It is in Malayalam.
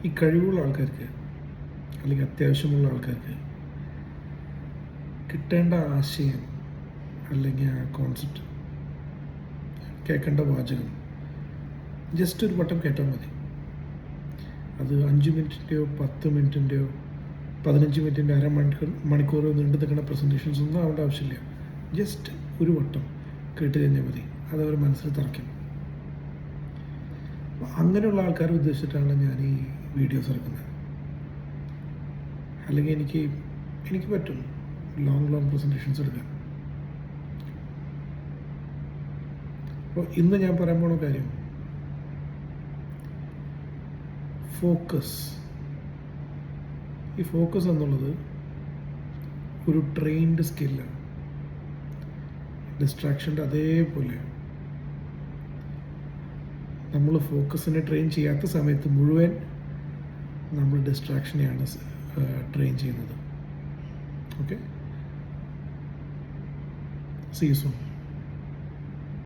ഈ കഴിവുള്ള ആൾക്കാർക്ക് അല്ലെങ്കിൽ അത്യാവശ്യമുള്ള ആൾക്കാർക്ക് കിട്ടേണ്ട ആശയം അല്ലെങ്കിൽ ആ കോൺസെപ്റ്റ്, കേൾക്കേണ്ട വാചകം ജസ്റ്റ് ഒരു വട്ടം കേട്ടാൽ മതി. അത് 5 മിനിറ്റിൻ്റെയോ 10 മിനിറ്റിൻ്റെയോ 15 മിനിറ്റിൻ്റെ മണിക്കൂറോ നീണ്ടു നിൽക്കുന്ന പ്രസൻറ്റേഷൻസ് ഒന്നും ആവേണ്ട ആവശ്യമില്ല. ജസ്റ്റ് ഒരു വട്ടം കേട്ട് കഴിഞ്ഞാൽ മതി, അതവർ മനസ്സിൽ തറയ്ക്കും. അങ്ങനെയുള്ള ആൾക്കാരെ ഉദ്ദേശിച്ചിട്ടാണ് ഞാൻ ഈ വീഡിയോസ് ഇറക്കുന്നത്. അല്ലെങ്കിൽ എനിക്ക് പറ്റും ലോങ് പ്രസൻറ്റേഷൻസ് എടുക്കാൻ. അപ്പോൾ ഇന്ന് ഞാൻ പറയാൻ പോണ കാര്യം ഫോക്കസ്. ഈ ഫോക്കസ് എന്നുള്ളത് ഒരു ട്രെയിൻഡ് സ്കില്ലാണ്. ഡിസ്ട്രാക്ഷൻ്റെ അതേപോലെ നമ്മൾ ഫോക്കസിനെ ട്രെയിൻ ചെയ്യാത്ത സമയത്ത് മുഴുവൻ നമ്മൾ ഡിസ്ട്രാക്ഷനെയാണ് ട്രെയിൻ ചെയ്യുന്നത്. Okay, see you soon.